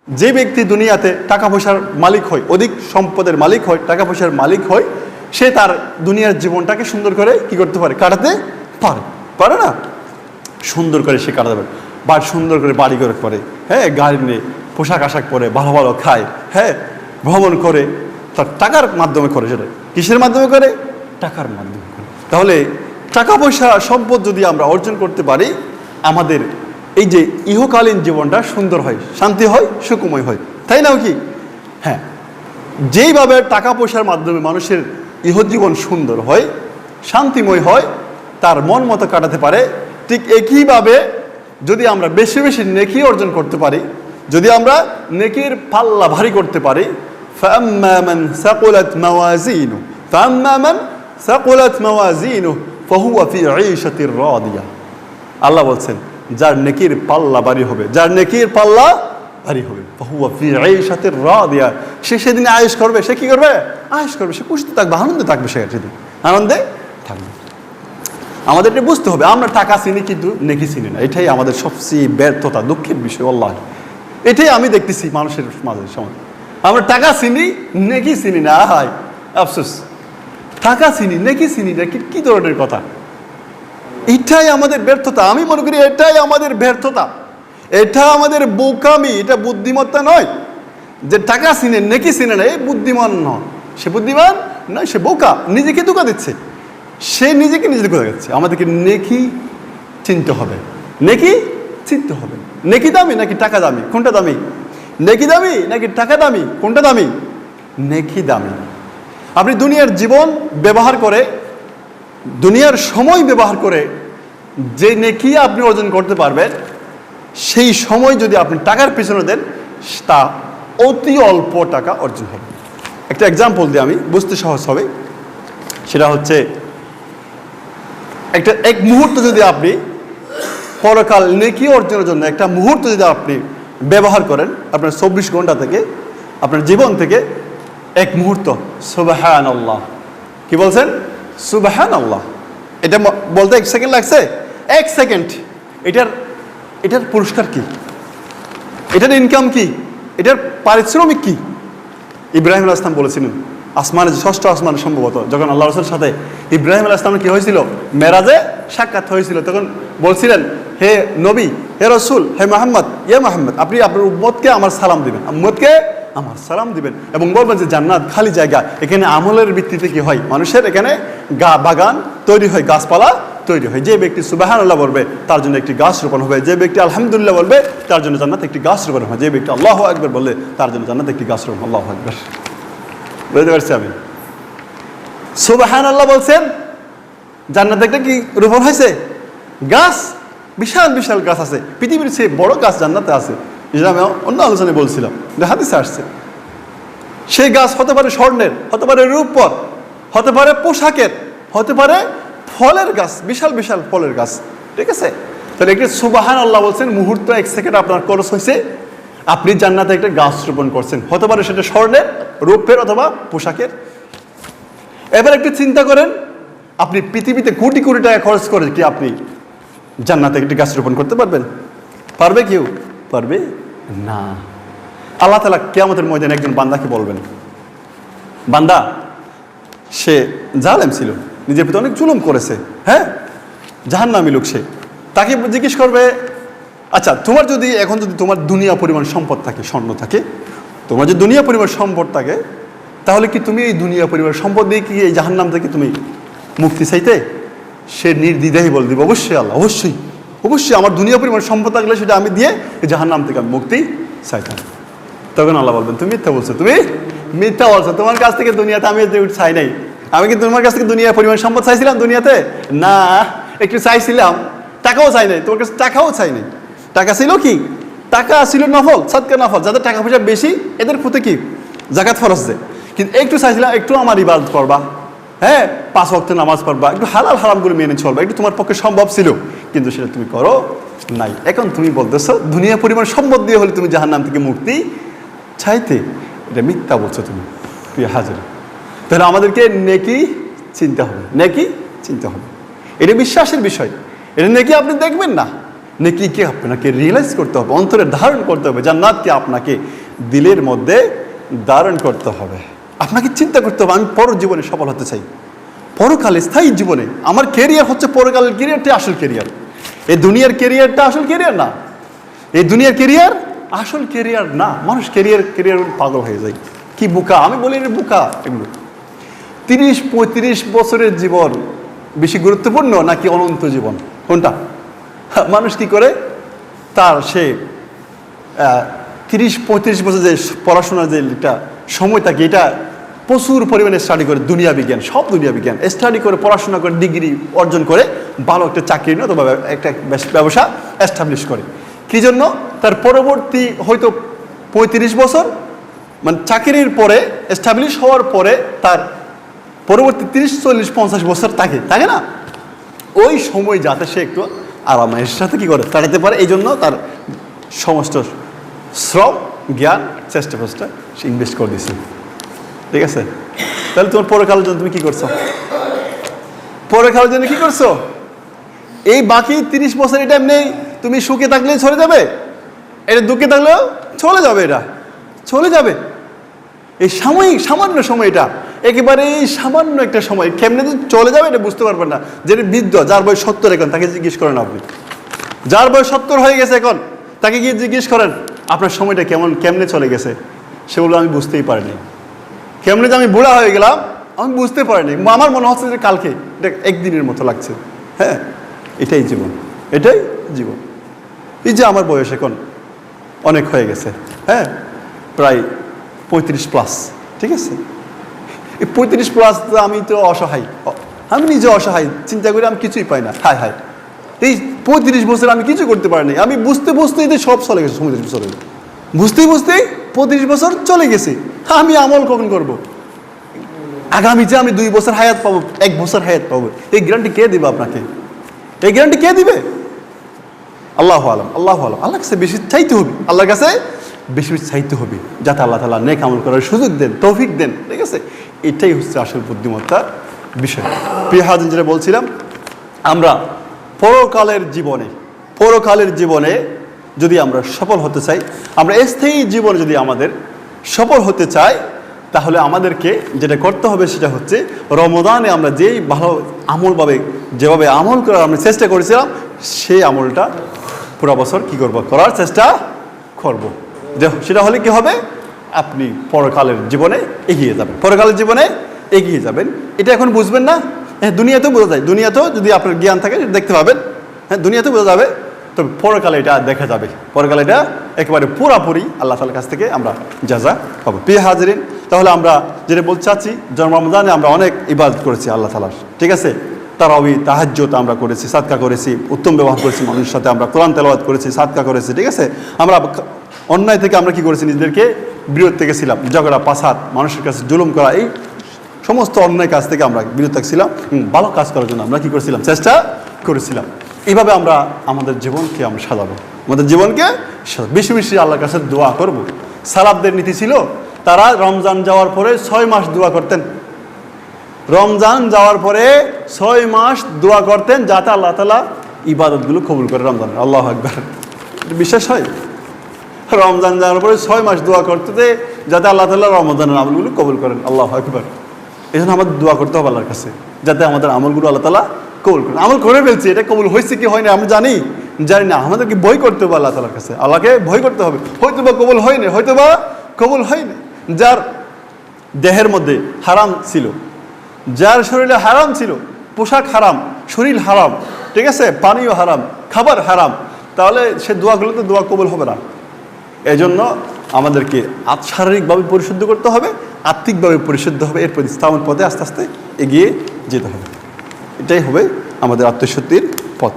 যে ব্যক্তি দুনিয়াতে টাকা পয়সার মালিক হয়, অধিক সম্পদের মালিক হয়, টাকা পয়সার মালিক হয়, সে তার দুনিয়ার জীবনটাকে সুন্দর করে কি করতে পারে, কাটাতে পারে, পারে না? সুন্দর করে সে কাটাতে পারে, বা সুন্দর করে বাড়ি করে করে, হ্যাঁ, গাড়ি নিয়ে পোশাক আশাক পরে ভালো ভালো খায়, হ্যাঁ, ভ্রমণ করে, তার টাকার মাধ্যমে করে। সেটা কিসের মাধ্যমে করে? টাকার মাধ্যমে করে। তাহলে টাকা পয়সা সম্পদ যদি আমরা অর্জন করতে পারি, আমাদের এই যে ইহকালীন জীবনটা সুন্দর হয়, শান্তি হয়, সুখময় হয়, তাই নাও কি? হ্যাঁ, যেইভাবে টাকা পয়সার মাধ্যমে মানুষের ইহজীবন সুন্দর হয়, শান্তিময় হয়, তার মন মতো কাটাতে পারে, ঠিক একইভাবে যদি আমরা বেশি বেশি নেকি অর্জন করতে পারি, যদি আমরা নেকির পাল্লা ভারী করতে পারি, فَأَمَّا مَنْ ثَقُلَتْ مَوَازِينُهُ فَأَمَّا مَنْ ثَقُلَتْ مَوَازِينُهُ فَهُوَ فِي عِيشَةٍ رَاضِيَةٍ। আল্লাহ বলছেন, যার নেকির পাল্লা ভারী হবে, যার নেকির পাল্লা ভারী হবে, فَهُوَ فِي عِيشَةٍ رَاضِيَةٍ, সে সেদিন আয়েশ করবে। সে কি করবে? আয়েশ করবে, সে খুশিতে থাকবে, আনন্দে থাকবে, সে সেদিন আনন্দে থাকবে। আমাদের এটা বুঝতে হবে, আমরা টাকা চিনি কিন্তু নেকি চিনি না। এটাই আমাদের সবচেয়ে ব্যর্থতা, দুঃখের বিষয়। আল্লাহ, এটাই আমি দেখতেছি মানুষের মাঝে সমাজ। আমরা টাকা চিনি, নেকি চিনি না। হায় আফসোস, টাকা চিনি, নেকি চিনি না, কি ধরনের কথা! এটাই আমাদের ব্যর্থতা। আমি মনে করি এটাই আমাদের ব্যর্থতা, এটা আমাদের বোকামি, এটা বুদ্ধিমত্তা নয়। যে টাকা চিনে নেকি চিনে না, এই বুদ্ধিমান নয়, সে বুদ্ধিমান নয়, সে বোকা, নিজেকে ধোঁকা দিচ্ছে, সে নিজেকে নিজে ধোঁকা দিচ্ছে। আমাদেরকে নেকি চিনতে হবে, নেকি চিনতে হবে। নেকি দামি নাকি টাকা দামি? কোনটা দামি? নেকি দামি নাকি টাকা দামি? কোনটা দামি? নেকি দামি। আপনি দুনিয়ার জীবন ব্যবহার করে, দুনিয়ার সময় ব্যবহার করে যে নেকি আপনি অর্জন করতে পারবেন, সেই সময় যদি আপনি টাকার পেছনে দেন, তা অতি অল্প টাকা অর্জন হবে। একটা এক্সাম্পল দিয়ে আমি বুঝতে সহজ হবে। সেটা হচ্ছে, এক মুহূর্ত যদি আপনি পরকাল নেকি অর্জনের জন্য একটা মুহূর্ত যদি আপনি ব্যবহার করেন, আপনার 24 ঘন্টা থেকে, আপনার জীবন থেকে এক মুহূর্ত, সুবহানাল্লাহ, কি বলছেন? সুবহানাল্লাহ। এটা বলতে 1 সেকেন্ড লাগছে? 1 সেকেন্ড। এটার পুরস্কার কি? এটার ইনকাম কি? এটার পারিশ্রমিক কি? ইব্রাহিম আলাইহিস সালাম বলেছিলেন, আসমানে, 6ষ্ঠ আসমানে সম্ভবত, যখন আল্লাহ রাসূলের সাথে ইব্রাহিম আলাইহিস সালামের কি হয়েছিল? মেরাজে সাক্ষাৎ হয়েছিল। তখন বলছিলেন, হে নবী, হে রসুল, হে মুহাম্মদ, ইয়া মুহাম্মদ, আপনি আপনার উম্মতকে আমার সালাম দিবেন, উম্মতকে আমার সালাম দিবেন, এবং বলবেন যে জান্নাত খালি জায়গা, এখানে আমলের ভিত্তিতে কি হয়, মানুষের এখানে বাগান তৈরি হয়, গাছপালা তৈরি হয়। যে ব্যক্তি সুবহানাল্লাহ বলবে, তার জন্য একটি গাছ রোপণ হবে। যে ব্যক্তি আলহামদুলিল্লাহ বলবে, তার জন্য জান্নাতে একটি গাছ রোপণ হবে। যে ব্যক্তি আল্লাহু আকবার বললে, তার জন্য জান্নাতে একটি গাছ রোপণ। আল্লাহু আকবার। বুঝতে পারছি আমি? সুবহানাল্লাহ বলছেন, জান্নাতে একটা কি রোপণ হয়েছে? গাছ, বিশাল বিশাল গাছ আছে, পৃথিবীর চেয়ে বড় গাছ জান্নাতে আছে, যেটা আমি অন্য আলোচনায় বলছিলাম, হাদিসে আসছে। সেই গাছ হতে পারে স্বর্ণের, হতে পারে রূপর, হতে পারে পোশাকের, হতে পারে ফলের গাছ, বিশাল বিশাল ফলের গাছ। ঠিক আছে? তাহলে একটি সুবহানাল্লাহ বলছেন, মুহূর্ত 1 সেকেন্ড আপনার খরচ হয়েছে, আপনি জান্নাতে একটা গাছ রোপণ করছেন, হতে পারে সেটা স্বর্ণের, রূপের অথবা পোশাকের। এবার একটু চিন্তা করেন, আপনি পৃথিবীতে কোটি কোটি টাকা খরচ করে কি আপনি জান্নাতে একটি গাছ রোপণ করতে পারবেন? পারবে কেউ? পারবে না। আল্লাহ তাআলা কিয়ামতের ময়দানে একজন বান্দাকে বলবেন, বান্দা, সে জালেম ছিল, নিজের প্রতি অনেক জুলুম করেছে, হ্যাঁ, জাহান্নামী লোক সে। তাকে জিজ্ঞেস করবে, আচ্ছা, তোমার যদি এখন যদি তোমার দুনিয়া পরিমাণ সম্পদ থাকে, স্বর্ণ থাকে, তোমার যদি দুনিয়া পরিমাণ সম্পদ থাকে, তাহলে কি তুমি এই দুনিয়া পরিমাণ সম্পদ দিয়ে কি এই জাহান্নাম থেকে তুমি মুক্তি চাইতে? সে নির্দ্বিধায় বলে দিবে, অবশ্যই আল্লাহ, অবশ্যই অবশ্যই, আমার দুনিয়া পরিমাণ সম্পদ থাকলে সেটা আমি দিয়ে এই জাহান্নাম থেকে আমি মুক্তি চাইতাম। তখন আল্লাহ বলবেন, তুমি মিথ্যা বলছো, তুমি মিথ্যা বলছো, তোমার কাছ থেকে দুনিয়াতে আমি চাই নাই। আমি কি তোমার কাছ থেকে দুনিয়া পরিমাণ সম্পদ চাইছিলাম দুনিয়াতে? না, একটু চাইছিলাম, টাকাও চাই নাই, তোমার কাছে টাকাও চাই নাই। টাকা ছিল কি? টাকা ছিল নফল, সাদকা নফল, যাদের টাকা পয়সা বেশি এদের প্রতি কি যাকাত ফরজ দেয়। কিন্তু একটু চাইছিলাম, একটু আমার ইবাদত করবা, হ্যাঁ, 5 ওয়াক্ত নামাজ পড়বা, একটু হালাল হারামগুলো মেনে চলবা, একটু তোমার পক্ষে সম্ভব ছিল, কিন্তু সেটা তুমি করো নাই। এখন তুমি বলতেছো দুনিয়া পরিমাণ সম্পদ দিয়ে হলে তুমি জাহান্নাম থেকে মুক্তি চাইতে, এটা মিথ্যা বলছো তুমি, প্রিয় হাজির। তাহলে আমাদেরকে নেকি চিনতে হবে, নেকি চিনতে হবে। এটা বিশ্বাসের বিষয়। এটা নেকি আপনি দেখবেন না, নেকিকে আপনাকে রিয়েলাইজ করতে হবে, অন্তরে ধারণ করতে হবে, জান্নাতকে আপনাকে দিলের মধ্যে ধারণ করতে হবে। আপনাকে চিন্তা করতে হবে, আমি পর জীবনে সফল হতে চাই, পরকালে স্থায়ী জীবনে আমার কেরিয়ার হচ্ছে পরকালের কেরিয়ারটাই আসল কেরিয়ার। এই দুনিয়ার কেরিয়ারটা আসল কেরিয়ার না, এই দুনিয়ার কেরিয়ার আসল কেরিয়ার না। মানুষ কেরিয়ার পাগল হয়ে যায়। কি বোকা, আমি বলি বোকা এগুলো। 30-35 বছরের জীবন বেশি গুরুত্বপূর্ণ নাকি অনন্ত জীবন, কোনটা? মানুষ কি করে, তার সে 30-35 বছর যে পড়াশোনার যে একটা সময় থাকে, এটা প্রচুর পরিমাণে স্টাডি করে, দুনিয়া বিজ্ঞান, সব দুনিয়া বিজ্ঞান স্টাডি করে, পড়াশোনা করে, ডিগ্রি অর্জন করে, ভালো একটা চাকরি নিয়ে অথবা একটা ব্যবসা এস্টাবলিশ করে। কি জন্য? তার পরবর্তী হয়তো 35 বছর, মানে চাকরির পরে এস্টাবলিশ হওয়ার পরে তার পরবর্তী 30-40-50 বছর থাকে না, ওই সময় যাতে সে একটু আরামের সাথে কী করে কাটাতে পারে। এই জন্য তার সমস্ত শ্রম, জ্ঞান, চেষ্টা সে ইনভেস্ট করে দিয়েছে। ঠিক আছে? তাহলে তোমার পরকালের জন্য তুমি কী করছো? পরকালের জন্য কী করছো? এই বাকি 30 বছর এটা এমনি তুমি সুখে থাকলেই চলে যাবে, এটা দুঃখে থাকলেও চলে যাবে, এটা চলে যাবে। এই সাময়িক সামান্য সময়, এটা একেবারে এই সামান্য একটা সময়, কেমনে চলে যাবে এটা বুঝতে পারবেন না। যেটা বৃদ্ধ, যার বয়স 70 এখন, তাকে জিজ্ঞেস করেন আপনি, যার বয়স 70 হয়ে গেছে এখন, তাকে গিয়ে জিজ্ঞেস করেন আপনার সময়টা কেমনে চলে গেছে। সেগুলো আমি বুঝতেই পারিনি। কেমনে যে আমি বুড়া হয়ে গেলাম আমি বুঝতে পারিনি। আমার মনে হচ্ছে যে কালকে, এটা একদিনের মতো লাগছে। হ্যাঁ, এটাই জীবন, এটাই জীবন। এই যে আমার বয়স এখন অনেক হয়ে গেছে, হ্যাঁ, প্রায় 35+, ঠিক আছে? এই 35+, আমি তো অসহায়, আমি নিজে অসহায়, চিন্তা করি আমি কিছুই পাই না। হায়, এই 35 বছর আমি কিছু করতে পারিনি। আমি বুঝতেই তো সব চলে গেছে, 35 বছর বুঝতেই 35 বছর চলে গেছে। আমি আমল কখন করব? আগামীতে আমি 2 বছর হায়াত পাবো, 1 বছর হায়াত পাবো, এই গ্যারান্টি কে দিবে আপনাকে? এই গ্যারান্টি কে দিবে? আল্লাহ আলম। আল্লাহর কাছে বেশি চাইতে হবে, আল্লাহর কাছে বেশি চাইতে হবে, যাতে আল্লাহ তাআলা নেক আমল করার সুযোগ দেন, তৌফিক দেন। ঠিক আছে? এটাই হচ্ছে আসল বুদ্ধিমত্তার বিষয়। প্রিয় হাজির, যেটা বলছিলাম, আমরা পরকালের জীবনে যদি আমরা সফল হতে চাই, আমরা স্থায়ী জীবনে যদি আমাদের সফল হতে চাই, তাহলে আমাদেরকে যেটা করতে হবে সেটা হচ্ছে রমজানে আমরা যেই ভালো যেভাবে আমল করার আমরা চেষ্টা করেছিলাম, সেই আমলটা পুরো বছর করার চেষ্টা করব। সেটা হলে কি হবে? আপনি পরকালের জীবনে এগিয়ে যাবেন। এটা এখন বুঝবেন না? হ্যাঁ, দুনিয়াতেও বোঝা যায়, দুনিয়াতেও যদি আপনার জ্ঞান থাকে দেখতে পাবেন। হ্যাঁ, দুনিয়াতেও বোঝা যাবে, তবে পরকালে এটা দেখা যাবে। পরকালে এটা একেবারে পুরাপুরি আল্লাহ তাআলার কাছ থেকে আমরা জাযা পাবো। প্রিয় হাজিরিন, তাহলে আমরা যেটা বলতে চাচ্ছি, রমজানে আমরা অনেক ইবাদত করেছি আল্লাহ তাআলার। ঠিক আছে? তারাবি, তাহাজ্জুদ আমরা করেছি, সাদকা করেছি, উত্তম ব্যবহার করেছি মানুষের সাথে, আমরা কোরআন তেলাওয়াত করেছি, সাদকা করেছি। ঠিক আছে? আমরা অন্যায় থেকে আমরা কি করেছি? নিজেদেরকে বিরত থেকেছিলাম। ঝগড়া, পাসাদ, মানুষের কাছে জুলুম করা, এই সমস্ত অন্যায় কাজ থেকে আমরা বিরত থাকছিলাম। ভালো কাজ করার জন্য আমরা কি করেছিলাম? চেষ্টা করেছিলাম। এইভাবে আমরা আমাদের জীবনকে আমরা সাজাবো, বেশি বেশি আল্লাহর কাছে দোয়া করব। সালাফদের নীতি ছিল, তারা রমজান যাওয়ার পরে 6 মাস দোয়া করতেন। রমজান যাওয়ার পরে 6 মাস দোয়া করতেন, যাতে আল্লাহ তাআলা ইবাদতগুলো কবুল করে রমজানের। আল্লাহু আকবার। বিশ্বাস হয়? রমজান যাওয়ার পরে 6 মাস দোয়া করতে, যাতে আল্লাহ তাআলা রমজানের আমলগুলো কবুল করেন। আল্লাহু আকবার। এই জন্য আমাদের দোয়া করতে হবে আল্লাহর কাছে, যাতে আমাদের আমলগুলো আল্লাহ তাআলা কবুল করেন। আমল করে ফেলছি, এটা কবুল হয়েছে কি হয়নি আমি জানি না। আমাদেরকে ভয় করতে হবে আল্লাহ তাআলার কাছে, আল্লাহকে ভয় করতে হবে। হয়তোবা কবুল হয়নি, যার দেহের মধ্যে হারাম ছিল, যার শরীরে হারাম ছিল, পোশাক হারাম, শরীর হারাম, ঠিক আছে, পানীয় হারাম, খাবার হারাম, তাহলে সে দোয়াগুলোতে দোয়া কবুল হবে না। এই জন্য আমাদেরকে শারীরিকভাবে পরিশুদ্ধ করতে হবে, আত্মিকভাবে পরিশুদ্ধ হবে, এরপর ইসলামের পথে আস্তে আস্তে এগিয়ে যেতে হবে। এটাই হবে আমাদের আত্মশুদ্ধির পথ।